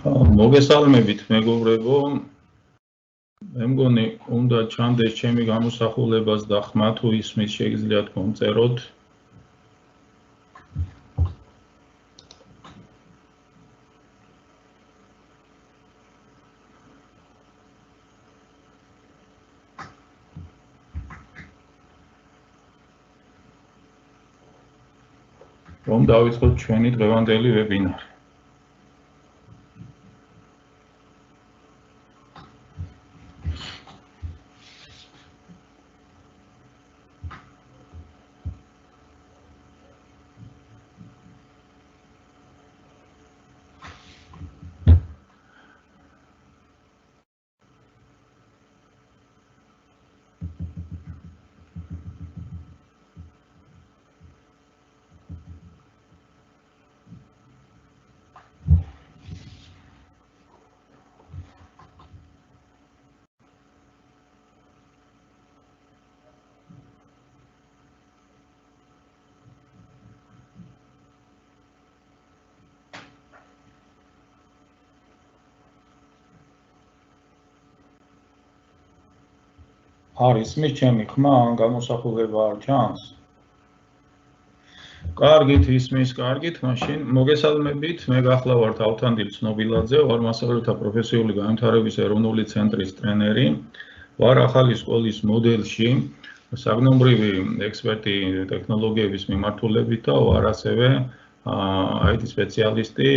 მოგესალმებით მეგობრებო, მე მგონი უნდა ჩანდეს ჩემი გამოსახულებას და ხმა თუ ისმის შეგიძლიათ მომწეროთ. რომ დავიწყოთ ჩვენი დღევანდელი ვებინარი. არის მის ჩემი ხმა ან გამოსახულება არ ჩანს? კარგით, ისმის, კარგით, მაშინ მოგესალმებით, მე გახლავართ ავთანდილ ცნობილაძე, ვარ მასწავლებელთა პროფესიული განვითარების ეროვნული ცენტრის ტრენერი, ვარ ახალი სკოლის მოდელში, საგნობრივი ექსპერტი ტექნოლოგიების მიმართულებით და ვარ ასევე IT სპეციალისტი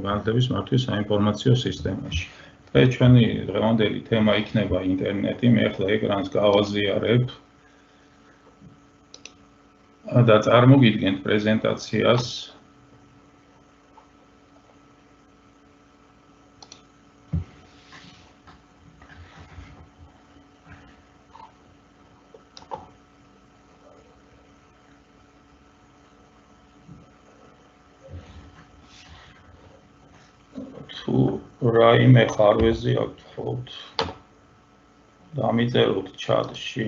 განათლების მართვის საინფორმაციო სისტემაში. ჩვენი დღევანდელი თემა იქნება ინტერნეტი, მე ახლა ეკრანს გავაზიარებ და წარმოგიდგენთ პრეზენტაციას. თუ რაიმე ხარვეზი აქვთ ხოლმე დამიწეროთ ჩატში.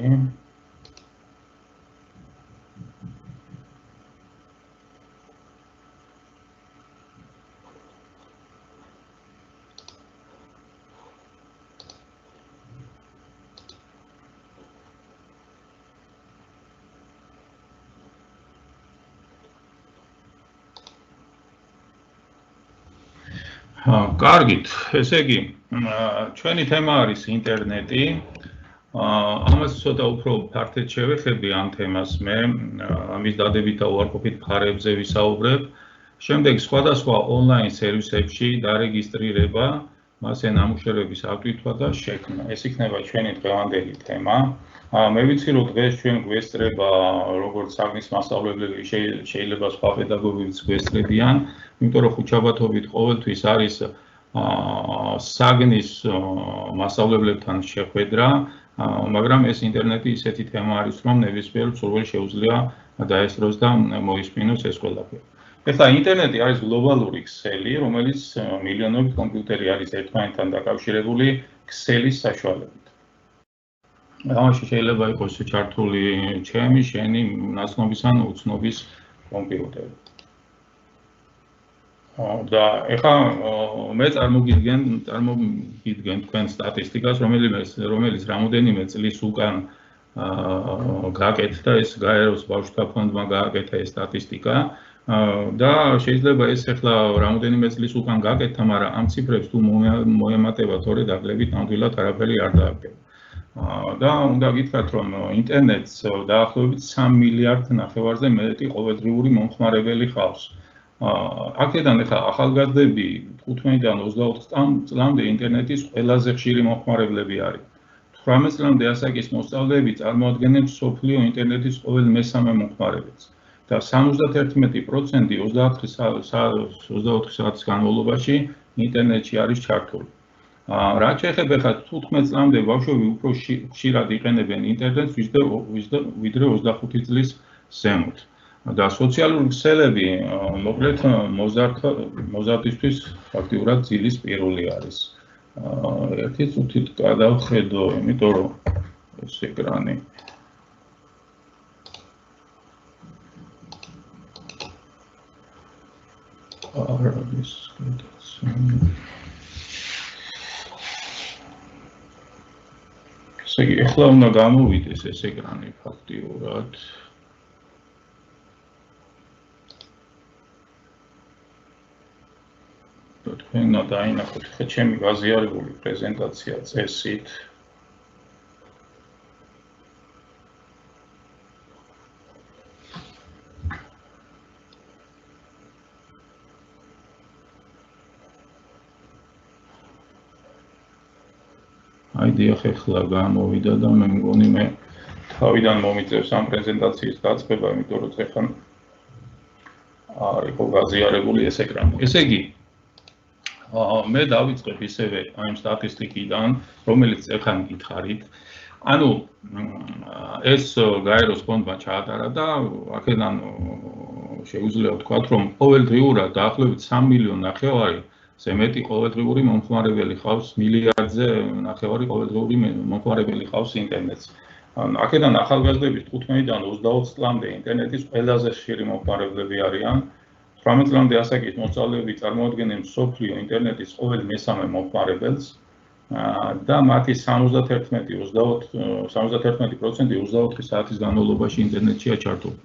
კარგით, ესე იგი, ჩვენი თემა არის ინტერნეტი. ამას ცოტა უფრო ფართედ შევეხები ამ თემას მე, ამის დადებით და უარყოფით მხარეებზე ვისაუბრებ. შემდეგ სხვადასხვა ონლაინ სერვისებში დარეგისტრირება, მასზე ნამუშევრების ატვირთვა და შექმნა. ეს იქნება ჩვენი დღევანდელი თემა. მე ვიცი, რომ დღეს ჩვენ გვესწრება როგორც საგნის მასწავლებლები, შეიძლება სხვა პედაგოგებიც გვესწრებიან, იმიტომ რომ ხუთშაბათობით ყოველთვის არის საგნის მასწავლებლებთან შეხვედრა, მაგრამ ეს ინტერნეტი ისეთი თემა არის, რომ ნებისმიერ მსურველს შეუძლია დაესწროს და მოისმინოს ეს ყველაფერი. ეხლა ინტერნეტი არის გლობალური ქსელი, რომელიც მილიონობით კომპიუტერი არის ერთმანეთთან დაკავშირებული ქსელის საშუალებით. ამაში შეიძლება იყოს ჩართული ჩემი, შენი, ნაცნობის ან უცნობის კომპიუტერი. და ეხლა მე წარმოგიდგენ თქვენ სტატისტიკას, რომელიც რამოდენიმე წლის უკან გააკეთა ეს გაეროს ბავშვთა ფონდმა გააკეთა ეს სტატისტიკა და შეიძლება ეს ეხლა რამოდენიმე წლის უკან გააკეთა, მაგრამ ამ ციფრებს თუ მოემატებათ ორი დაგლებით, ნამდვილად არაფერი არ დააგდება. და უნდა გითხრათ, რომ ინტერნეტს დაახლოებით 3 მილიარდ ნახევარზე მეტი ყოველდღიური მომხმარებელი ჰყავს. აქედან ეხლა ახალგაზრდები 15-დან 24 წლამდე ინტერნეტის ყველაზე ხშირი მომხმარებლები არის. 18 წლამდე ასაკის მოსწავლეები წარმოადგენენ მსოფლიო ინტერნეტის ყოველ მესამე მომხმარებელს და 71% 24 საათის განმავლობაში ინტერნეტში არის ჩართული. რაც შეეხება ეხლა 15 წლამდე ბავშვები უფრო ხშირად იყენებენ ინტერნეტს ვიდრე 25 წლის ზემოთ. და სოციალური ქსელები მოკლედ მოზარდისთვის ფაქტიურად ძილის პირველი არის. ერთი წუთით გადავხედო, იმიტომ რომ ეს ეკრანი არ არის გადაცემული. ესე იგი, ახლა უნდა გამოვიდეს ეს ეკრანი ფაქტიურად. თქვენ უნდა დაინახოთ ხე ჩემი გაზიარებული პრეზენტაცია წესით. აი დიახ, ახლა გამოვიდა და მე მგონი მე თავიდან მომიწევს ამ პრეზენტაციის დაწყება, იმიტომ რომ ეხლა არ იყო გაზიარებული ეს ეკრანი. ესე იგი, მე დავიწყებ ისევე ამ სტატისტიკიდან, რომელიც ეხლა მითხარით. ანუ ეს გაეროს ფონდმა ჩაატარა და აქედან შეუძლია ვთქვათ, რომ ყოველდღიურად დაახლოებით 3 მილიონი ნახევარი მეტი ყოველდღიური მომხმარებელი ყავს, მილიარდზე ნახევარი ყოველდღიური მომხმარებელი ყავს ინტერნეტს. აქედან ახალგაზრდების 15-დან 24 წლამდე ინტერნეტის ყველაზე ხშირი მომხმარებლები არიან. 18 წლამდე ასაკის მოსწავლეები წარმოადგენენ მსოფლიო ინტერნეტის ყოველ მესამე მომხმარებელს და მათი 71% 24 საათის განმავლობაში ინტერნეტშია ჩართული.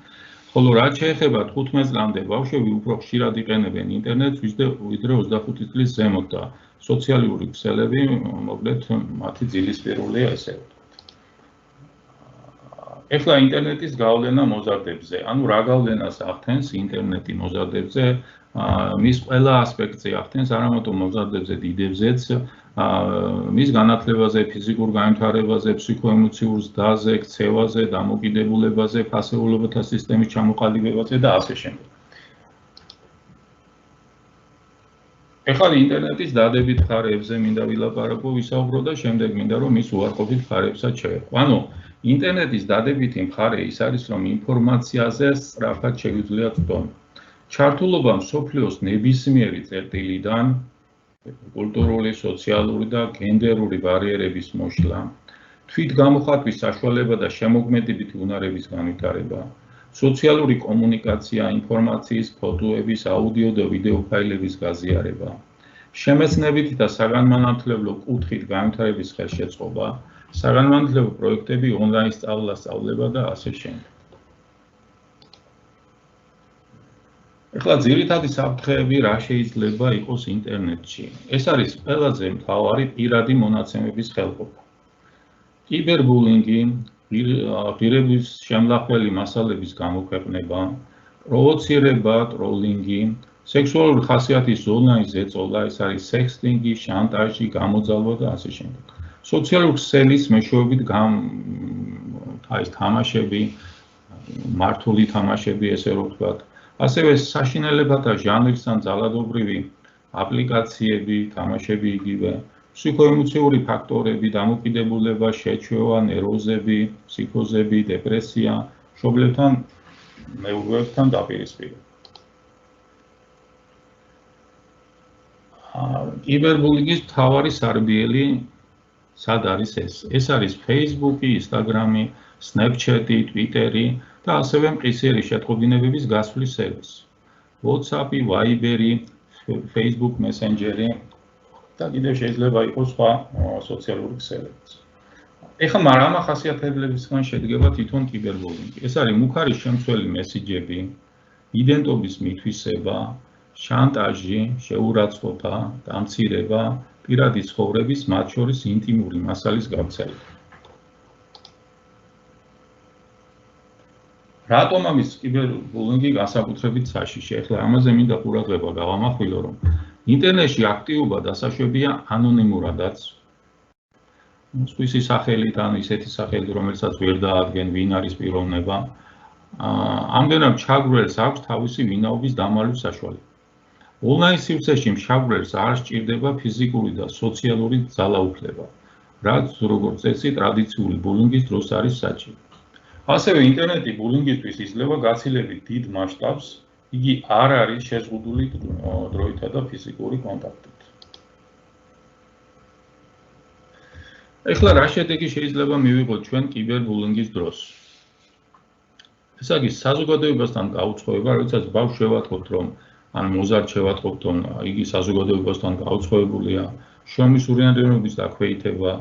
ხოლო რაც შეეხება 15 წლამდე ბავშვები უფრო ხშირად იყენებენ ინტერნეტს ვიდრე 25 წლის ზემოთ და სოციალური ქსელები, მოკლედ მათი ძილისპირულია ესე ვთქვათ. ეხლა ინტერნეტის გავლენა მოზარდებზე, ანუ რა გავლენას ახდენს ინტერნეტი მოზარდებზე, მის ყველა ასპექტზე ახდენს, არა მარტო მოზარდებზე, დიდებზეც, მის განათლებაზე, ფიზიკურ განვითარებაზე, ფსიქოემოციურ ზრდაზე, ქცევაზე, დამოკიდებულებაზე, ფასეულობათა სისტემის ჩამოყალიბებაზე და ასე შემდეგ. ეხლა ინტერნეტის დადებით მხარეებზე მინდა ვილაპარაკო, ვისაუბრო და შემდეგ მინდა რომ მის უარყოფით მხარეებსაც შევეხო. ანუ ინტერნეტის დადებითი მხარე ის არის, რომ ინფორმაციაზე სწრაფად შეგვიძლია ვწდომო. ჩართულობა მსოფლიოს ნებისმიერი წერტილიდან კულტურული, სოციალური და გენდერული ბარიერების მოშლა, თვითგამოხატვის საშუალება და შემოქმედებითი უნარების განვითარება, სოციალური კომუნიკაცია, ინფორმაციის, ფოტოების, აუდიო და ვიდეო ფაილების გაზიარება, შემეცნებითი და საგანმანათლებლო კუთხით განვითარების ხელშეწყობა, საგანმანათლებლო პროექტები, ონლაინ სწავლა და ასე შემდეგ. ეხლა ძირითადი საფრთხეები რა შეიძლება იყოს ინტერნეტში. ეს არის ყველაზე მთავარი პირადი მონაცემების ხელყოფა. კიბერბულინგი, ღირების შემლახველი მასალების გამოქვეყნება, პროვოცირება, ტროლინგი, სექსუალური ხასიათის ონლაინ ზეწოლა, ეს არის სექსტინგი, შანტაჟი, გამოძალვა და ასე შემდეგ. სოციალური ქსელის მეშვეობით ეს თამაშები, მართული თამაშები, ესე რომ ვთქვათ, ასევე საშინელებათა ჟანრისთან ძალადობრივი აპლიკაციები, თამაშები იგივე, ფსიქოემოციური ფაქტორები, დამოკიდებულება, შეჩვევა, ნერვოზები, ფსიქოზები, დეპრესია, მშობლებთან, მეუღლეებთან დაპირისპირება. კიბერბულინგის მთავარი სარბიელი სად არის ეს? ეს არის Facebook-ი, Instagram-ი, Snapchat-ი, Twitter-ი და ასევე მყისიერი შეტყობინებების გასვლის სერვისი. WhatsApp-ი, Viber-ი, Facebook Messenger-ი და კიდევ შეიძლება იყოს სხვა სოციალური ქსელებიც. ეხლა მაგრამ ახასიათებლებისგან შედგება თვითონ კიბერბულინგი. ეს არის მუქარი შემცველი მესიჯები, იდენტობის მითვისება, შანტაჟი, შეურაცხყოფა, დამცირება, პირადი ცხოვრების, მათ შორის ინტიმური მასალის გავრცელება. რატომ ამის კიბერბულინგი განსაკუთრებით საშიში? ეხლა ამაზე მინდა ყურადღება გავამახვილო, რომ ინტერნეტში აქტივობა დასაშვებია ანონიმურადაც, სხვისი სახელით, ან ისეთი სახელით, რომელსაც ვერ დაადგენ, ვინ არის პიროვნება. ამდენად ჩაგვრელს აქვს თავისი ვინაობის დამალვის საშუალება. ონლაინ სივრცეში მშავრელს არ სჭირდება ფიზიკური და სოციალური ძალაუფლება, რაც როგორც წესი ტრადიციული ბულინგის დროს არის საჭირო. ასევე ინტერნეტი ბულინგისთვის იძლევა გაცილებით დიდ მასშტაბს, იგი არ არის შეზღუდული დროითა და ფიზიკური კონტაქტით. ეხლა რა შედეგი შეიძლება მივიღოთ ჩვენ კიბერბულინგის დროს? ეს არის საზოგადოებასთან გაუცხოება, როდესაც ბავშვს შევატყობთ, რომ ან მოზარდ შევატყობთ, რომ იგი საზოგადოებასთან გაუცხოებულია, შრომის ურიანობების დაქვეითება,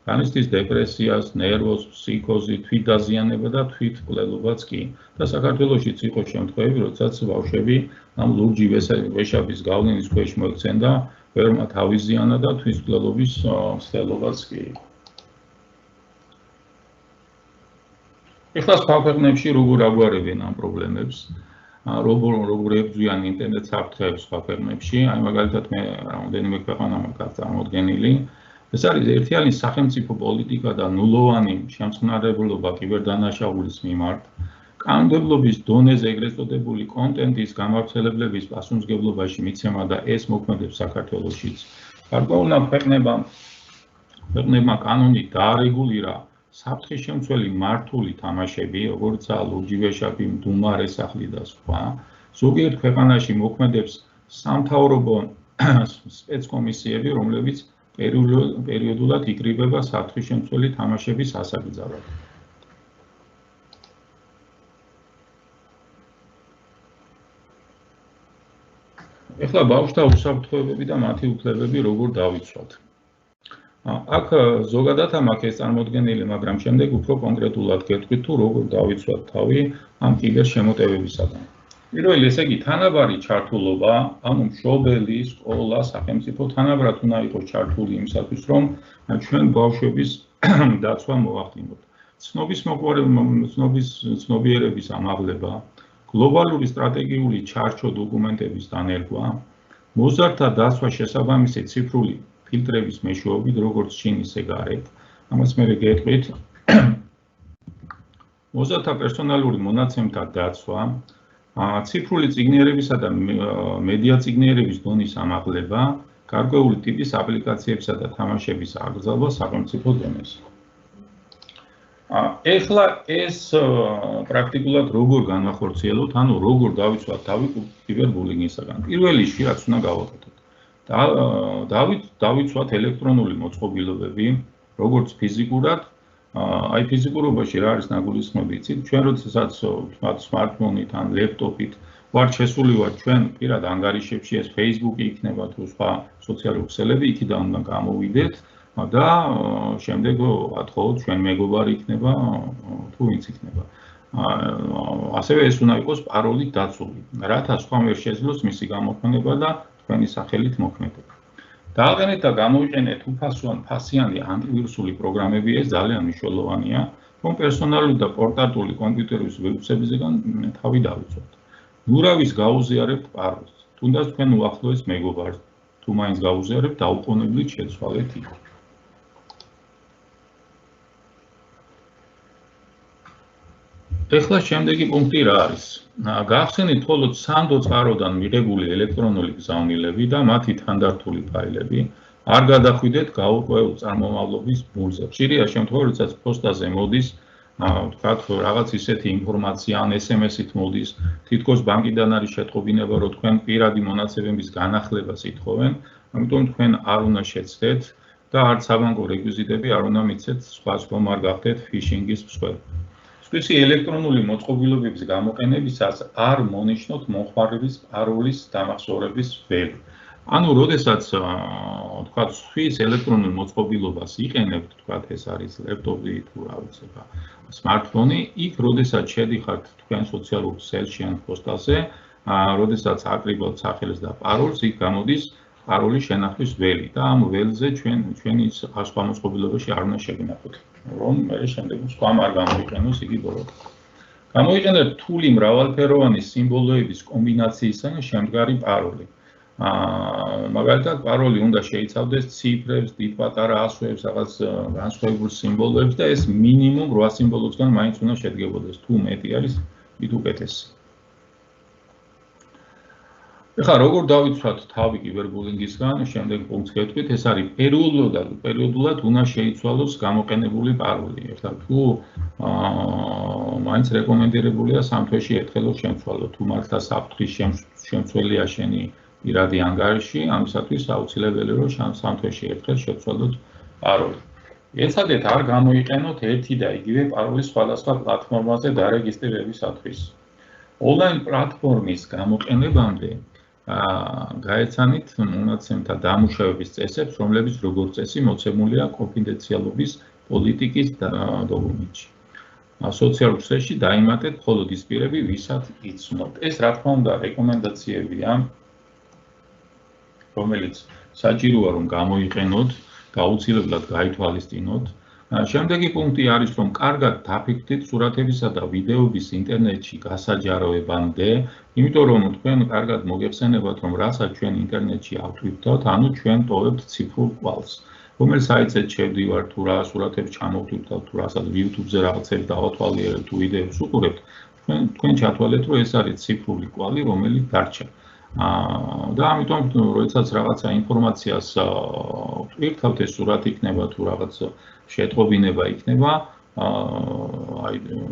განიცდის დეპრესიას, ნერვოზს, ფსიქოზი, თვითდაზიანება და თვითმკვლელობაც კი. და საქართველოშიც იყო შემთხვევები, როდესაც ბავშვები ამ ლურჯი ვეშაპის გავლენის ქვეშ მოექცნენ და ბევრმა თავიზიანა და თვითმკვლელობის მცდელობაც კი იყო. ეხლა სხვა ქვეყნებში როგორ აგვარებენ ამ პრობლემებს, როგორ ებრძვიან ინტერნეტ საფრთხეებს სხვა ქვეყნებში, აი მაგალითად მე რამდენიმე ქვეყანა მაქვს წარმოდგენილი. ეს არის ერთიანი სახელმწიფო პოლიტიკა და ნულოვანი შემწყნარებლობა კიბერდანაშაულის მიმართ, კანონმდებლობის დონეზე ეგრეთ წოდებული კონტენტის გამავრცელებლების პასუხისმგებლობაში მიცემა და ეს მოქმედებს საქართველოშიც. გარკვეულმა ქვეყნებმა კანონით დაარეგულირა საფრთხის შემცველი მართული თამაშები, როგორიცაა ლურჯი ვეშაპი, მდუმარე სახლი და სხვა. ზოგიერთ ქვეყანაში მოქმედებს სამთავრობო სპეცკომისიები, რომლებიც პერიოდულად იკრიბება საფრთხის შემცველი თამაშების ასაკრძალად. ეხლა ბავშვთა უსაფრთხოებები და მათი უფლებები როგორ დავიცვათ. აქ ზოგადად მაქვს ეს წარმოდგენილი, მაგრამ შემდეგ უფრო კონკრეტულად გეტყვით თუ როგორ დავიცვათ თავი ამ კიბერ შემოტევებისაგან. პირველი, ესე იგი, თანაბარი ჩართულობა, ანუ მშობელი, სკოლა, სახელმწიფო თანაბრად უნდა იყოს ჩართული იმისათვის, რომ ჩვენ ბავშვების დაცვა მოახდინოთ. ცნობიერების ამაღლება, გლობალური სტრატეგიული ჩარჩო დოკუმენტების დანერგვა, მოზარდთა დაცვა შესაბამისი ციფრული ფილტრების მეშვეობით, როგორც შინ ისე გარეთ. ამას მე გეტყვით. მოზარდთა პერსონალური მონაცემთა დაცვა, ციფრული წიგნიერებისა და მედია წიგნიერების დონის ამაღლება, გარკვეული ტიპის აპლიკაციებისა და თამაშების აკრძალვა სახელმწიფო დონეზე. ეხლა ეს პრაქტიკულად როგორ განახორციელოთ, ანუ როგორ დავიცვათ თავი კიბერბულინგისაგან. პირველი რაც უნდა გავაკეთოთ. დავიცვათ ელექტრონული მოწყობილობები, როგორც ფიზიკურად, აი ფიზიკურობაში რა არის ნაგულისხმები, იცით, ჩვენ როდესაც თქვათ smartphone-ით ან ლეპტოპით ვართ შესული ვართ ჩვენ პირად ანგარიშებში, ეს Facebook-ი იქნება თუ სხვა სოციალური ქსელები, იქიდან უნდა გამოვიდეთ და შემდეგ ათხოვოთ ჩვენ მეგობარი იქნება თუ ვინც იქნება. ასევე ეს უნდა იყოს პაროლით დაცული, რათა სხვა ვერ შეძლოს მისი გამოყენება და თქვენი სახელით მოქმედება. დააყენეთ და გამოვიყენეთ უფასო ან ფასიანი ანტივირუსული პროგრამები, ეს ძალიან მნიშვნელოვანია, რომ პერსონალური და პორტატული კომპიუტერის ვირუსებისგან თავი დავიცვათ. ნურავის გაუზიარებთ პაროლს, თუნდაც თქვენ უახლოეს მეგობარს, თუ მაინც გაუზიარებთ, დაუყოვნებლივ შეცვალეთ იქ. ეხლა შემდეგი პუნქტი რა არის? გახსენით მხოლოდ სანდო წყაროდან მიღებული ელექტრონული გზავნილები და მათი თანდართული ფაილები, არ გადახვიდეთ გაურკვეველ წარმომავლობის ბურზე. ხშირია შემთხვევა, როდესაც პოსტაზე მოდის, თქვათ რაღაც ისეთი ინფორმაცია ან SMS-ით მოდის, თითქოს ბანკიდან არის შეტყობინება, რომ თქვენ პირადი მონაცემების განახლებას ითხოვენ, ამიტომ თქვენ არ უნდა შეცდეთ და არც საბანკო რეკვიზიტები არ უნდა მიცეთ, სხვა რომ არ გახდეთ ფიშინგის მსხვერპლი. ისე ელექტრონული მოწყობილობების გამოყენებისას არ მონიშნოთ მოხმარების პაროლის დამახსოვრების ველი. ანუ, როდესაც თქვათ, ხვის ელექტრონულ მოწყობილობას იყენებთ, თქვათ, ეს არის ლეპტოპი თუ რა ვიცი, smartphone-ი, იქ, როდესაც შედიხართ თქვენ სოციალურ ქსელში ან პოსტაზე, როდესაც აკრიბავთ სახელს და პაროლს, იქ გამოდის პაროლის შენახვის ველი და ამ ველზე ჩვენი სხვა მოწყობილობაში არ უნდა შეგნახოთ. რომ მე შემდეგ სხვა არ გამოიყენოს იგი ბოლომდე. გამოიყენეთ რთული მრავალფეროვანი სიმბოლოების კომბინაციისგან შემდგარი პაროლი. მაგალითად, პაროლი უნდა შეიცავდეს ციფრებს, დიდ პატარა ასოებს, რაღაც განსხვავებულ სიმბოლოებს და ეს მინიმუმ 8 სიმბოლოსგან მაინც უნდა შედგებოდეს. თუ მეტი არის, მით უკეთესი. ეხლა როგორ დავიცვათ თავი კიბერბულინგისგან, შემდეგ პუნქტს გეტყვით, ეს არის პერიოდულად უნდა შეიცვალოს გამოყენებული პაროლი. ეხლა თუ მაინც რეკომენდირებულია 3 თვეში ერთხელო შემცვალო, თუ მართლა საფრთხის შემცველია შენი პირადი ანგარიში, ამისათვის აუცილებელი რომ 3 თვეში ერთხელ შევცვალოთ პაროლი. ეცადეთ არ გამოიყენოთ ერთი და იგივე პაროლი სხვადასხვა პლატფორმაზე დარეგისტრირებისათვის. ონლაინ პლატფორმის გამოყენებამდე გაეცანით მონაცემთა დამუშავების წესებს, რომლებიც როგორც წესი მოცემულია კონფიდენციალობის პოლიტიკის დოკუმენტში. სოციალურ ქსელში დაიმატეთ მხოლოდ ის პირები, ვისაც იცნობთ. ეს რა თქმა უნდა რეკომენდაციებია, რომელიც საჭიროა რომ გამოიყენოთ, გაუცილებლად გაითვალისწინოთ. შემდეგი პუნქტი არის, რომ კარგად დაფიქრდით სურათებისა და ვიდეოების ინტერნეტში გასაჯაროებამდე, იმიტომ რომ თქვენ კარგად მოგეხსენებათ, რომ რასაც ჩვენ ინტერნეტში ავტვირთავთ, ანუ ჩვენ ტოვებთ ციფრულ კვალს. რომელ საიტზე შევდივართ, თუ რა სურათებს ჩამოვტვირთავთ, თუ რასაც YouTube-ზე რაღაცებს დავათვალიერებთ, თუ ვიდეოს უყურებთ, თქვენ ჩათვალეთ, რომ ეს არის ციფრული კვალი, რომელიც დარჩა. და ამიტომ როდესაც რაღაცა ინფორმაციას ვტვირთავთ, ეს სურათი იქნება თუ რაღაც შეტყობინება იქნება,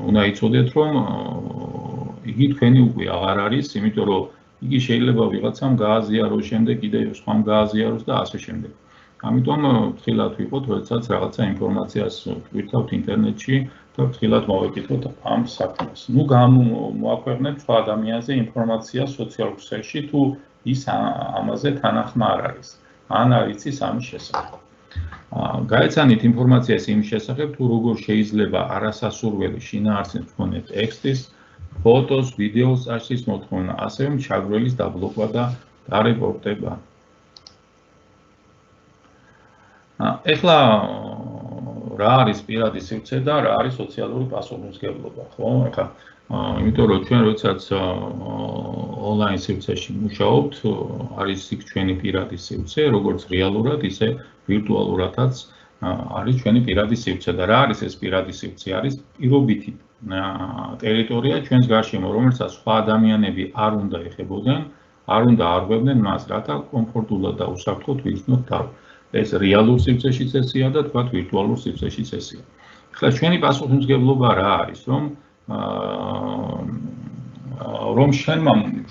უნდა იცოდეთ, რომ იგი თქვენი უკვე აღარ არის, იმიტომ რომ იგი შეიძლება ვიღაცამ გააზიაროს, შემდეგ კიდე სხვამ გააზიაროს და ასე შემდეგ. ამიტომ ფრთხილად ვიყოთ, როდესაც რაღაცა ინფორმაციას ვტვირთავთ ინტერნეტში და ფრთხილად მოვეკითხოთ ამ საქმეს. ნუ გამოაქვეყნეთ სხვა ადამიანზე ინფორმაცია სოციალურ ქსელში, თუ ის ამაზე თანახმა არ არის. ან არ იცის ამის შესახებ. გაეცანით ინფორმაციას იმის შესახებ, თუ როგორ შეიძლება არასასურველი შინაარსის მქონე ტექსტის, ფოტოს, ვიდეოს წაშლის მოთხოვნა, ასევე ჩაგვრელის დაბლოკვა და დარეპორტება. ეხლა რა არის პირადი სივრცე და რა არის სოციალური პასუხისმგებლობა, ხო? ეხლა იმიტომ რომ ჩვენ როდესაც ონლაინ სივრცეში მუშაობთ, არის იქ ჩვენი პირადი სივრცე, როგორც რეალურად, ისე ვირტუალურადაც არის ჩვენი პირადი სივრცე და რა არის ეს პირადი სივრცე? არის პირობითი ტერიტორია ჩვენს გარშემო, რომელსაც სხვა ადამიანები არ უნდა ეხებოდნენ, არ უნდა არღვევდნენ მას, რათა კომფორტულად და უსაფრთხოდ ვიზნოთ თავი. ეს რეალურ სივრცეშიც ესეა და თქვათ ვირტუალურ სივრცეშიც ესეა. ახლა ჩვენი პასუხისმგებლობა რა არის, რომ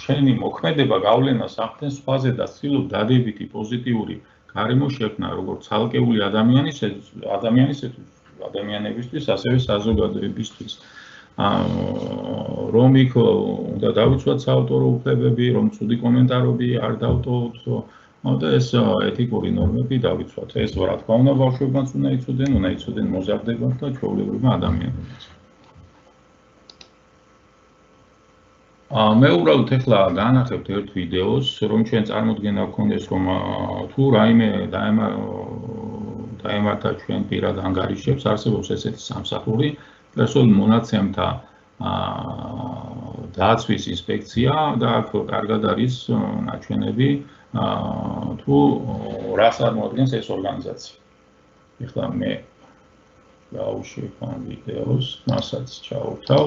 შენი მოქმედება გავლენას ახდენს სხვაზე და ცდილობ დადებითი პოზიტიური გარემო შექმნა, როგორც ცალკეული ადამიანებისთვის, ასევე საზოგადოებისთვის. რომ იქ უნდა დავიცვათ საავტორო უფლებები, რომ ცუდი კომენტარები არ დავტოვოთ, და ეს ეთიკური ნორმები დავიცვათ. ეს რა თქმა უნდა ბავშვებმაც უნდა იცოდენ მოზარდებათ და ჩვეულებრივმა ადამიანებმაც. მე უბრალოდ ეხლა განახებთ ერთ ვიდეოს, რომ ჩვენ წარმოდგენა გქონდეს, რომ თუ რაიმე დაემართა ჩვენ პირად ანგარიშებს, არსებობს ესეთი სამსახური, პერსონალურ მონაცემთა დაცვის ინსპექცია და აქ კარგად არის ნაჩვენები თუ რას წარმოადგენს ეს ორგანიზაცია. ეხლა მე გავუშვებ ამ ვიდეოს, მასაც ჩავთავ.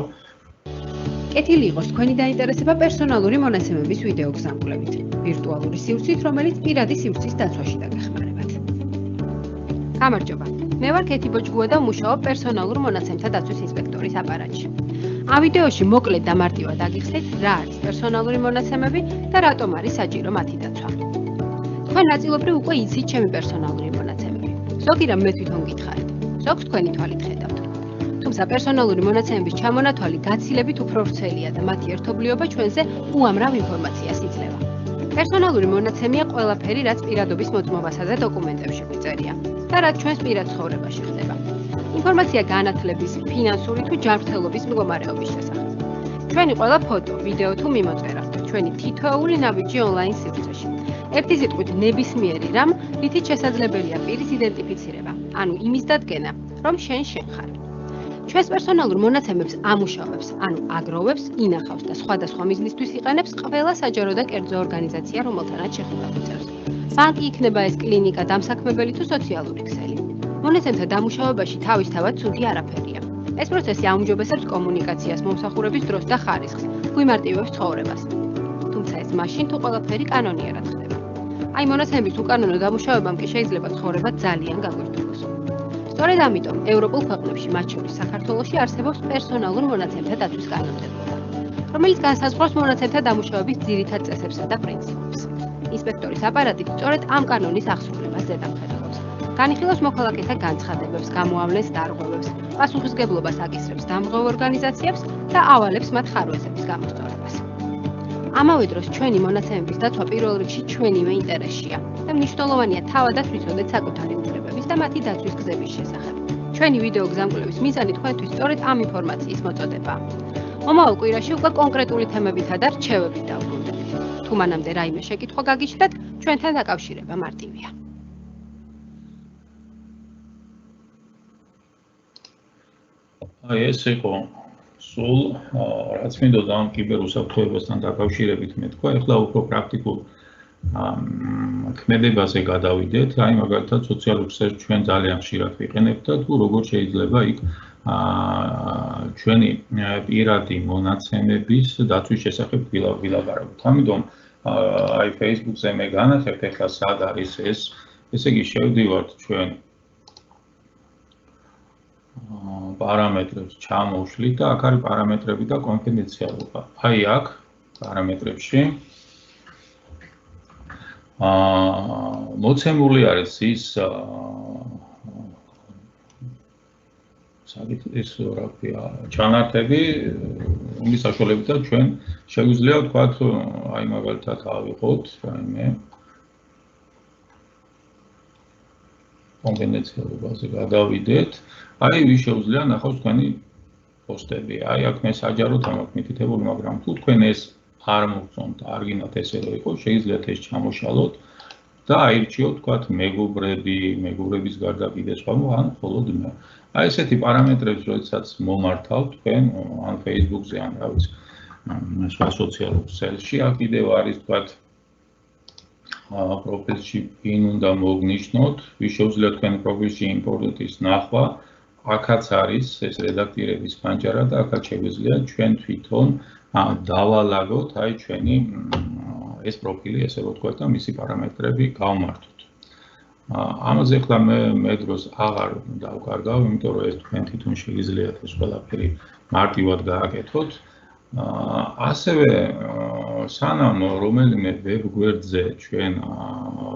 კეთილი იყოს თქვენი დაინტერესება პერსონალური მონაცემების ვიდეო გზამკვლევით, ვირტუალური სივრცით, რომელიც პირადი სივრცის დაცვაში დაგეხმარებათ. გამარჯობა. მე ვარ კეთი ბოჭგუა და ვმუშაობ პერსონალურ მონაცემთა დაცვის ინსპექტორის აპარატში. ამ ვიდეოში მოკლედ და მარტივად აგიხსნით, რა არის პერსონალური მონაცემები და რატომ არის საჭირო მათი დაცვა. თქვენ ნაწილობრივ უკვე იცით ჩემი პერსონალური მონაცემები. ზოგი რამ მე თვითონ გითხარით, ზოგს თქვენი თვალით ხედავთ. თუმცა პერსონალური მონაცემების ჩამონათვალი გაცილებით უფრო ვრცელია და მათი ერთობლიობა ჩვენზე უამრავ ინფორმაციას იძლევა. პერსონალური მონაცემია ყველაფერი, რაც პირადობის მოწმობასა და დოკუმენტებში წერია და რაც ჩვენს პირად ცხოვრებაში ხდება. ინფორმაცია განათლების, ფინანსური თუ ჯანმრთელობის მდგომარეობის შესახებ. ჩვენი ყველა ფოტო, ვიდეო თუ მიმოწერა, ჩვენი თითოეული ნაბიჯი ონლაინ სივრცეში. ერთი სიტყვით ნებისმიერი რამ, რითიც შესაძლებელია პირის იდენტიფიცირება, ანუ იმის დადგენა, რომ შენ ხარ. ჩვენს პერსონალურ მონაცემებს ამუშავებს, ანუ აგროვებს, ინახავს და სხვადასხვა მიზნისთვის იყენებს ყველა საჯარო და კერძო ორგანიზაცია, რომელთანაც შეხება უწევს. ბანკი იქნება ეს კლინიკა, დამსაქმებელი თუ სოციალური ქსელი. მონაცემთა დამუშავებაში თავისთავად ცუდი არაფერია. ეს პროცესი აუმჯობესებს კომუნიკაციას, მომსახურების დროს და ხარისხს, გვიმარტივებს ცხოვრებას. თუმცა ეს მაშინ თუ ყველაფერი კანონიერად ხდება. აი მონაცემების უკანონო დამუშავებამ კი შეიძლება ცხოვრება ძალიან გაგვირთულოს. სწორედ ამიტომ ევროპულ ქვეყნებში, მათ შორის საქართველოში არსებობს პერსონალურ მონაცემთა დაცვის კანონმდებლობა, რომელიც განსაზღვრავს მონაცემთა დამუშავების ძირითად წესებსა და პრინციპებს. ინსპექტორის აპარატი სწორედ ამ კანონის აღსრულებას ზედამხედველობს. განიხილავს მოქალაქეთა განცხადებებს, გამოავლენს დარღვევებს, პასუხისმგებლობას აკისრებს დამღებ ორგანიზაციებს და ავალებს მათ ხარვეზების გამოსწორებას. ამავე დროს ჩვენი მონაცემების დაცვა პირველ რიგში ჩვენივე ინტერესშია და მნიშვნელოვანია თავადაც ვიცოდეთ საკუთარი უფლებების და მათი დაცვის გზების შესახებ. ჩვენი ვიდეო გზამკვლევის მიზანი თქვენთვის სწორედ ამ ინფორმაციის მოწოდებაა. მომავალ კვირაში უკვე კონკრეტული თემებითა და რჩევებით დავბრუნდებით. თუ მანამდე რაიმე შეკითხვა გაგიჩნდათ, ჩვენთან დაკავშირება მარტივია. აი ეს იყო სულ რაც მინდოდა ამ კიბერუსაფრთხოებასთან დაკავშირებით მეთქვა, ეხლა უფრო პრაქტიკულ ქმედებაზე გადავიდეთ, აი მაგალითად სოციალურ ქსელს ჩვენ ძალიან ხშირად ვიყენებთ და თუ როგორ შეიძლება იქ ჩვენი პირადი მონაცემების დაცვის შესახებ ვილაპარაკოთ. ამიტომ აი Facebook-ზე მე განახერხეთ ეხლა სად არის ეს, ესე იგი შევდივართ ჩვენ პარამეტრებს ჩამოვშლით და აქ არის პარამეტრები და კონფიდენციალობა. აი აქ პარამეტრებში მოცემული არის ის ეს რა ქვია ჩანართები, რომლის საშუალებითაც ჩვენ შეგვიძლია ვთქვათ, აი მაგალითად ავიღოთ რაიმე კონფიდენციალობაზე გადავიდეთ. აი ვის შეუძლია ნახოს თქვენი პოსტები. აი აქ მე საჯაროდ ამაქვს მითითებული, მაგრამ თუ თქვენ ეს არ მოგწონთ, არ გინდათ ესე რომ იყოს, შეგიძლიათ ეს ჩამოშალოთ და აირჩიოთ თქვათ მეგობრების გარდა კიდე სხვა, ან მხოლოდ მე. აი ესეთი პარამეტრებს როდესაც მომართავთ თქვენ ან Facebook-ზე ან რა ვიცი, სხვა სოციალურ ქსელში, აქ კიდევ არის თქვათ პროფილში პინ უნდა მოგნიშნოთ, ვის შეუძლია თქვენ პროფილში იმპორტის ნახვა. აქაც არის ეს რედაქტირების ფანჯარა და აქაც შეგვიძლია ჩვენ თვითონ დავალაგოთ აი ჩვენი ეს პროფილი, ესე რომ ვთქვათ და მისი პარამეტრები გავმართოთ. ამაზე ახლა მე დროს აღარ დავკარგავ, იმიტომ რომ ეს თქვენ თვითონ შეგიძლიათ ეს ყველაფერი მარტივად გააკეთოთ. ასევე სანამ რომელიმე ვებ გვერდზე ჩვენ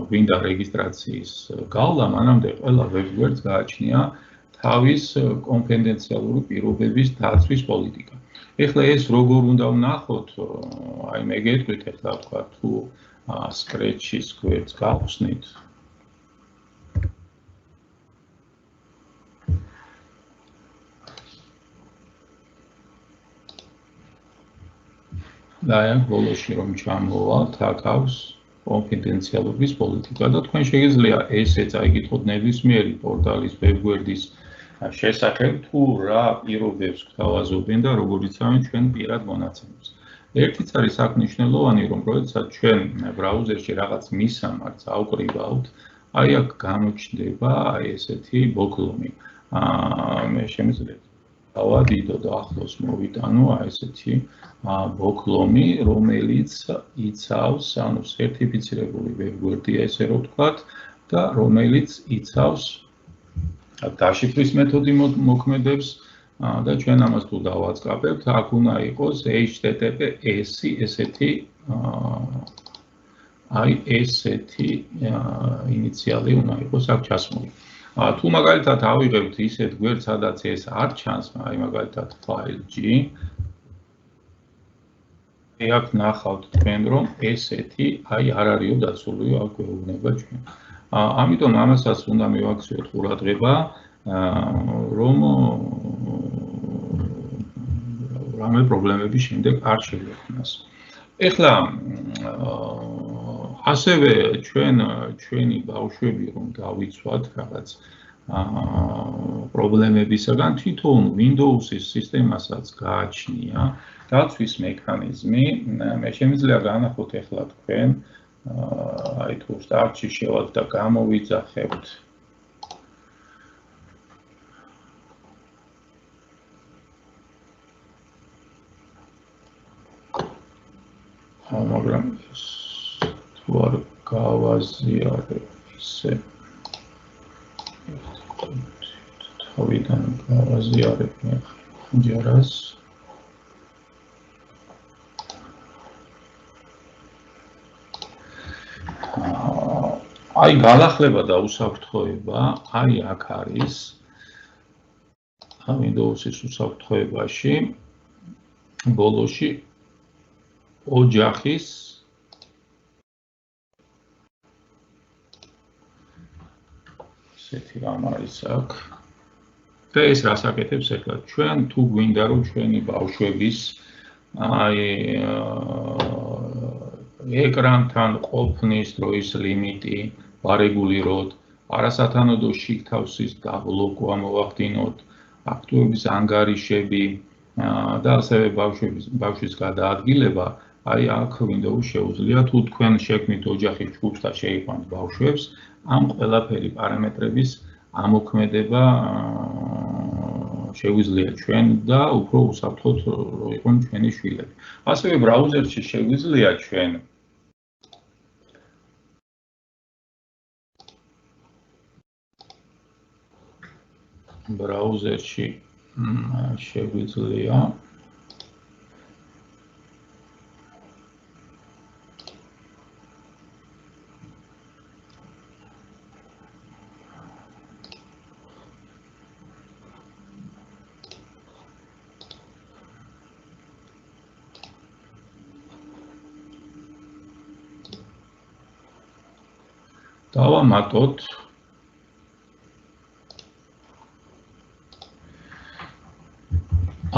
გვინდა რეგისტრაციის გავლა, მანამდე ყველა ვებ გვერდს გააჩნია თავის კონფიდენციალური პირობების დაცვის პოლიტიკა. ეხლა ეს როგორ უნდა ვნახოთ, აი მე გეტყვით ეხლა თქვა თუ Scratch-ის გვერდს გავხსნით. და აი ბოლოში რომ ჩამოვალთ, აქ აქვს კონფიდენციალობის პოლიტიკა და თქვენ შეგიძლია ესე წაიგითხოთ ნებისმიერი პორტალის ვებგვერდის შესახებ თუ რა პირობებს გვთავაზობენ და როგორ იცავენ ჩვენ პირად მონაცემებს. ერთიც არის აქ მნიშვნელოვანი, რომ როდესაც ჩვენ ბრაუზერში რაღაც მისამართს ავკრივავთ, აი აქ გამოჩნდება აი ესეთი ბოკლომი. მე შემიძლია დავადიდო და ახლოს მოვიტანო აი ესეთი ბოკლომი, რომელიც იცავს, ანუ სერტიფიცირებული ვებგვერდია, ესე რომ ვთქვათ, და რომელიც იცავს დაშიფრის მეთოდი მოქმედებს და ჩვენ ამას თუ დავაწყაბებთ, აქ უნდა იყოს HTTPS-ი ესეთი აი ესეთი ინიციალი უნდა იყოს აქ ჩასმული. თუ მაგალითად ავიღებთ ისეთ გვერდს, სადაც ეს არ ჩანს, აი მაგალითად file.g, აქ ნახავთ თქვენ, რომ ესეთი აი არ არისო დაცულიო აქ გვეუბნება ჩვენ. ამიტომ ამასაც უნდა მივაქციოთ ყურადღება, რომ რამე პრობლემები შემდეგ არ შეგვექმნას. ეხლა ასევე ჩვენი ბავშვები რომ დავიცვათ რაღაც პრობლემებისაგან, თვითონ Windows-ის სისტემასაც გააჩნია დაცვის მექანიზმი. მე შემიძლია განახოთ ეხლა თქვენ აი თუ სტარტში შევალთ და გამოვიძახებთ მაგრამ თუ არ გავაზიარებ ისე თავიდან გავაზიარებ მე ჯერას აი განახლება და უსაფრთხოება, აი აქ არის Windows-ის უსაფრთხოებაში ბოლოში ოჯახის ესეთი რამ არის აქ. და ეს რას აკეთებს ახლა? ჩვენ თუ გვინდა რომ ჩვენი ბავშვების ეკრანთან ყოფნის დროის ლიმიტი ვარეგულიროთ, არასათანადო შიგთავსის დაბლოკვა მოვახდინოთ, აქტივობის ანგარიშები და ასევე ბავშვის გადაადგილება, აქ ვინდოუს შეუძლია თუ თქვენ შექმნით ოჯახის ჯგუფს და შეიყვანთ ბავშვებს, ამ ყველაფერი პარამეტრების ამოქმედება შეგვიძლია ჩვენ და უფრო უსაფრთხოდ იყვნენ ჩვენი შვილები. ასევე ბრაუზერში შეგვიძლია ჩვენ დავამატოთ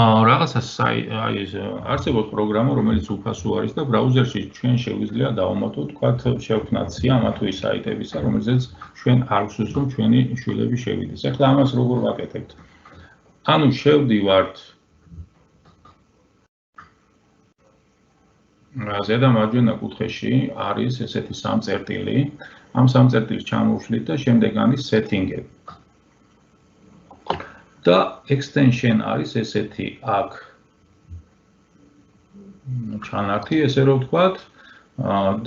რაღაცა არსებობს პროგრამა, რომელიც უფასო არის და ბრაუზერში ჩვენ შეგვიძლია დავამატოთ, თქვათ, შევქმნათ სიამა თუ ის საიტებისა, რომელზეც ჩვენ არ გვსურს, რომ ჩვენი შვილები შევიდეს. ახლა ამას როგორ ვაკეთებთ? ანუ შევდივართ ზედა მარჯვენა კუთხეში არის ესეთი სამწერტილი. ამ სამწერტილს ჩამოვშლით და შემდეგ არის setting-ები. და extension არის ესეთი აქ ჩანართი, ესე რომ ვთქვათ,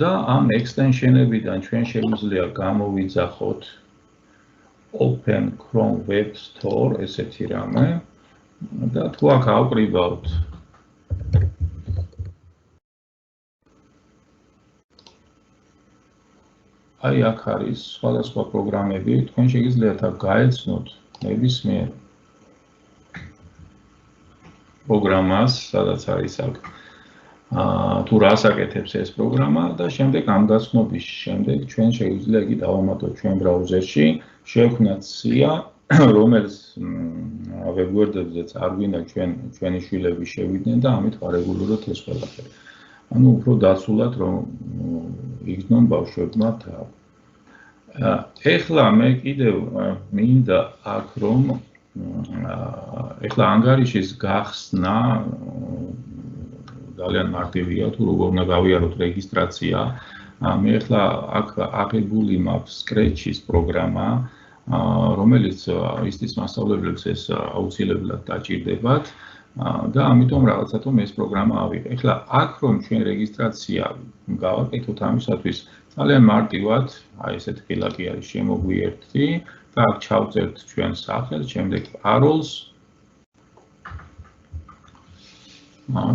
და ამ extension-ებიდან ჩვენ შეგვიძლია გამოვიძახოთ Open Chrome Web Store ესეთი რამე და თუ აქ ავკრიბავთ აქ არის სხვადასხვა პროგრამები, თქვენ შეგიძლიათ აქ გაეცნოთ ნებისმიერ პროგრამას, სადაც არის აქ თუ რას აკეთებს ეს პროგრამა და შემდეგ ამ გაცნობის შემდეგ ჩვენ შეგვიძლია იგი დავამატოთ ჩვენ ბრაუზერში, შევქმნათ სია, რომელიც ვებგვერდებზეც არ გვინდა ჩვენი შვილები შევიდნენ და ამით ვარეგულიროთ ეს ყველაფერი. ანუ უფრო დაცულად რომ იგრძნონ ბავშვებმა თავი. ეხლა მე კიდევ მინდა აქ რომ ეხლა ანგარიშის გახსნა ძალიან მარტივია თუ როგორ უნდა გავიაროთ რეგისტრაცია. მე ეხლა აქ აღებული მაქვს Scratch-ის პროგრამა, რომელიც ისტის მასწავლებლებს ეს აუცილებლად დაჭირდებათ. და ამიტომ რაღაცათომ ეს პროგრამა ავიღე. ეხლა აქ რომ ჩვენ რეგისტრაცია გავაკეთოთ ამისათვის ძალიან მარტივად, ესეთ ხილაკი არის შემოგვიერთდი და აქ ჩავწერთ ჩვენ სახელს, შემდეგ parolls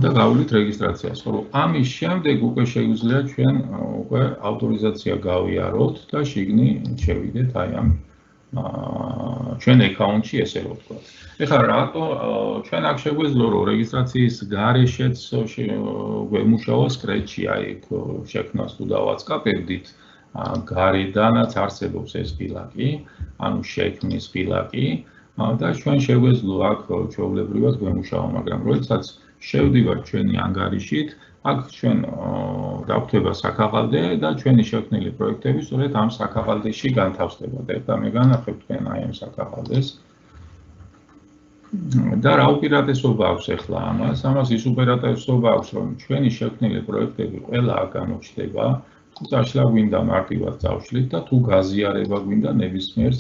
და გავვლით რეგისტრაციას. ხოლო ამის შემდეგ უკვე შეგვიძლია ჩვენ უკვე ავტორიზაცია გავიაროთ და შიგნით შევიდეთ აი ამ ჩვენ აკაუნტში ესე რომ ვთქვათ. ეხლა რატო ჩვენ აქ შეგვეძლო რომ რეგისტრაციის გარეშეც გვემუშავა Scratch-ი, აი შექმნას თუ დავაწყაპებდით, გარედანაც არსებობს ეს ფილაკი, ანუ შექმნის ფილაკი და ჩვენ შეგვეძლო აქ ჩვეულებრივად გვემუშავა, მაგრამ როდესაც შევდივართ ჩვენი ანგარიშით, აქ ჩვენ დავხვდება საქაღალდე და ჩვენი შექმნილი პროექტები სწორედ ამ საქაღალდეში განთავსდება. და მე განახებ თქვენ აი ამ საქაღალდეს. და რა უპირატესობა აქვს ახლა ამას? ამას ის უპირატესობა აქვს, რომ ჩვენი შექმნილი პროექტები ყველა აქ გამოჩნდება. თუ წაშლა გვინდა მარტივად წავშლით და თუ გაზიარება გვინდა ნებისმიერს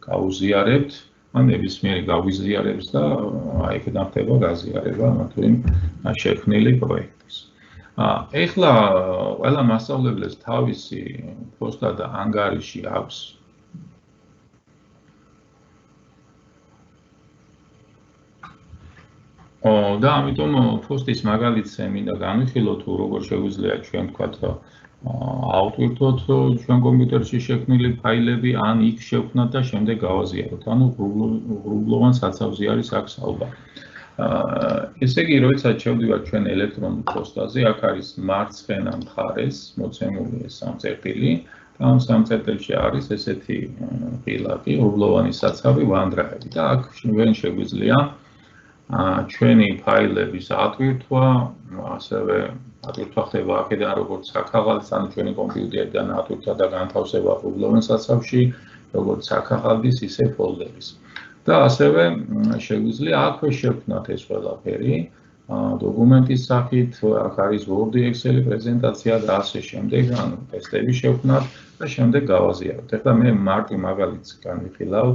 გავუზიარებთ, ან ნებისმიერი გავიზიარებს და აი იქიდან ხდება გაზიარება თუ იმ შექმნილი პროექტის. ეხლა ყველა მასწავლებლებს თავისი პოსტა და ანგარიში აქვს. და ამიტომ პოსტის მაგალითზე მინდა განვიხილოთ, თუ როგორ შეგვიძლია ჩვენ თქვათ ავტვირთოთ ჩვენ კომპიუტერში შექმნილი ფაილები, ან იქ შევქმნათ და შემდეგ გავაზიაროთ. ანუ ღრუბლოვან საცავზე არის აქ საუბარი. ესე იგი, როცა შევდივართ ჩვენ ელექტრონულ პოსტაზე, აქ არის მარცხენა მხარეს მოცემული ეს სამწერტილი და ამ სამწერტილში არის ესეთი ღილაკი, უბლოვანი საცავი ვანდრაები და აქ ჩვენ შეგვიძლია ჩვენი ფაილების ატვირთვა, ასევე ატვირთვა ხდება აქედან როგორც საქაღალდის, ანუ ჩვენი კომპიუტერიდან ატვირთვა და განთავსება უბლოვან საცავში, როგორც საქაღალდის, ისე ფოლდერის. და ასევე შეგვიძლია აქვე შევქმნათ ეს ყველაფერი დოკუმენტის სახით, აქ არის Word, Excel, პრეზენტაცია და ასე შემდეგ, ანუ ტესტები შევქმნათ და შემდეგ გავაზიაროთ. ეხლა მე მარტივ მაგალითს განვიხილავ,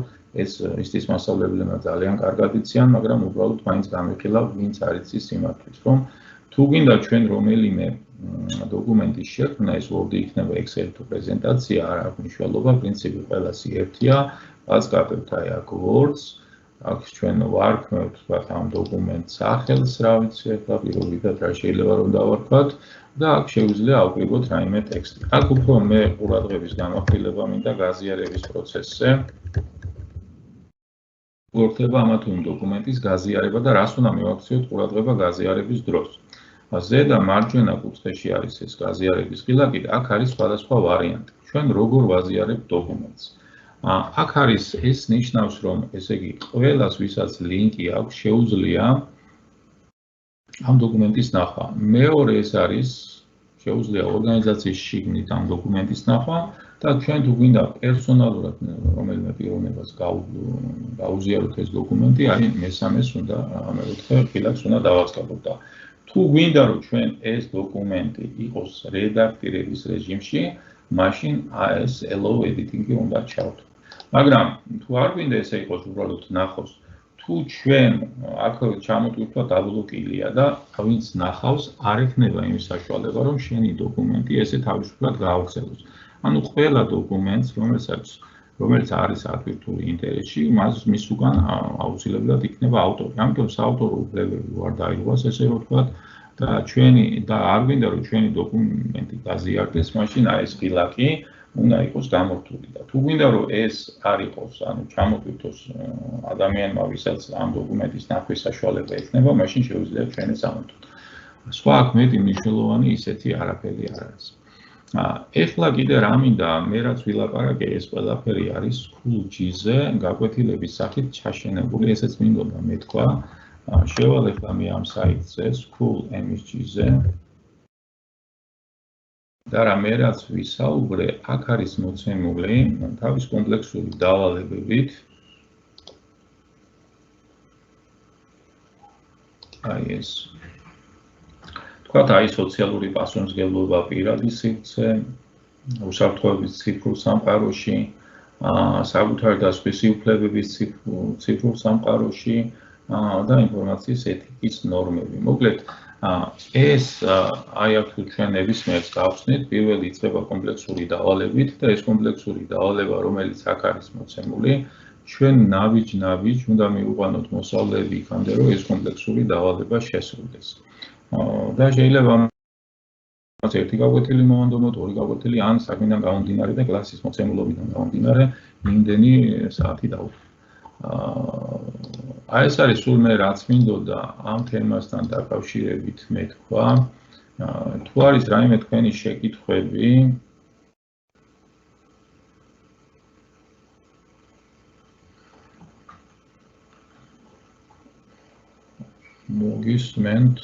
ეს ისტის მასწავლებლებმა ძალიან კარგად იციან, მაგრამ უბრალოდ მაინც განვიხილავ, ვინც არ იცის იმათთვის, რომ თუ გინდა ჩვენ რომელიმე დოკუმენტის შექმნა, ეს Word იქნება, Excel თუ პრეზენტაცია, არ აქვს მნიშვნელობა, პრინციპი ყველასი ერთია. რაც გაკეთებთ აი აქ Words, აქ ჩვენ ვარქმევთ ვთქვათ ამ დოკუმენტს სახელს, რა ვიცი, ახლა პირობითად რა შეიძლება რომ დავარქვათ და აქ შეგვიძლია ავკრიბოთ რაიმე ტექსტი. აქ უფრო მე ყურადღების განახილება მინდა გაზიარების პროცესზე. გვერდება ამა თუ იმ დოკუმენტის გაზიარება და რას უნდა მივაქციოთ ყურადღება გაზიარების დროს. ზედა მარჯვენა კუთხეში არის ეს გაზიარების ღილაკი და აქ არის სხვადასხვა ვარიანტი. ჩვენ როგორ ვაზიარებთ დოკუმენტს. აქ არის ეს ნიშნავს, რომ ესე იგი ყველას ვისაც ლინკი აქვს, შეუძლია ამ დოკუმენტის ნახვა. მეორე ეს არის შეუძლია ორგანიზაციის შიგნით ამ დოკუმენტის ნახვა და ჩვენ თუ გვინდა პერსონალურად რომელიმე პიროვნებას გაუზიაროთ ეს დოკუმენტი, აი მესამეს უნდა მეოთხე ღილაკს უნდა დავაწყებოთ და თუ გვინდა რომ ჩვენ ეს დოკუმენტი იყოს რედაქტირების რეჟიმში, მაშინ ეს allow editing-ი უნდა ჩავთვალოთ. მაგრამ თუ არ გვინდა ესე იყოს უბრალოდ ნახოს, თუ ჩვენ აქ ჩამოტვირთვა დაბლოკილია და ვინც ნახავს, არ ექნება იმის საშუალება, რომ შენი დოკუმენტი ესე თავისუფლად გაავრცელოს. ანუ ყველა დოკუმენტს, რომელიც არის ატვირთული ინტერესში, მის უკან აუცილებლად იქნება ავტორი. ამიტომ საავტორო უფლებები ვარ დაიღოს, ესე რომ ვთქვათ, და არ გვინდა რომ ჩვენი დოკუმენტი გაზიარდეს, მაშინ ეს ღილაკი უნდა იყოს გამორთული და თუ გვინდა რომ ეს არ იყოს, ანუ ჩამოტვირთოს ადამიანმა, ვისაც ამ დოკუმენტის ნახვის საშუალება ექნება, მაშინ შეუძლია ჩვენ ეს ამოტვირთოთ. სხვა აქ მეტი მნიშვნელოვანი ისეთი არაფერი არ არის. ეხლა კიდე რა მინდა, მე რაც ვილაპარაკე, ეს ყველაფერი არის School.gz-ზე გაკვეთილების სახით ჩაშენებული, ესეც მინდოდა მეთქვა. შევალ ეხლა მე ამ საიტზე School.msg-ზე და რა მე რაც ვისაუბრე, აქ არის მოცემული თავის კომპლექსური დავალებებით. აი ეს. თქვათ აი სოციალური პასუხისმგებლობა პირადი სივრცე, უსაფრთხოების ციფრულ სამყაროში, საკუთარი დასკვნის უფლებების ციფრულ სამყაროში და ინფორმაციის ეთიკის ნორმები. მოკლედ, ეს აი აქ თუ ჩვენ ნებისმიერს გავხსნით, პირველი იწყება კომპლექსური დავალებით და ეს კომპლექსური დავალება, რომელიც აქ არის მოცემული, ჩვენ ნაბიჯ უნდა მივუყანოთ მოსავლეები იქამდე, რომ ეს კომპლექსური დავალება შესრულდეს. და შეიძლება ერთი გაკვეთილი მოვანდომოთ, ორი გაკვეთილი, ან საქმიდან გამომდინარე და კლასის მოცემულობიდან გამომდინარე, იმდენი საათი დავუწყო. აი ეს არის სულ მე რაც მინდოდა ამ თემასთან დაკავშირებით მეთქვა. თუ არის რაიმე თქვენი შეკითხვები, მოგისმენთ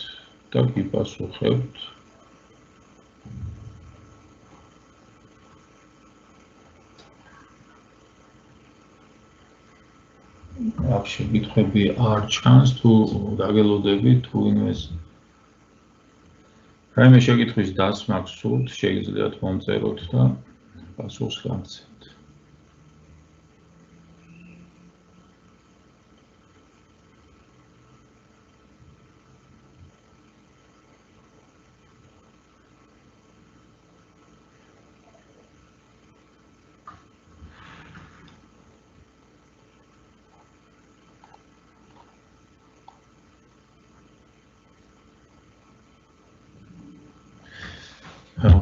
და გიპასუხებთ. აქ შეკითხვები არ ჩანს, თუ დაგელოდებით, თუ ვინმეს რაიმე შეკითხვის დასმა გსურთ, შეგიძლიათ მომწეროთ და პასუხს გამცემთ.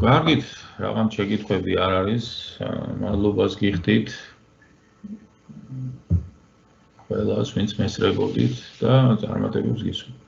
კარგით, რაღაც შეკითხვები არ არის, მადლობას გიხდით. ყველას, ვინც მესწრებოდით და წარმატებებს გისურვებთ.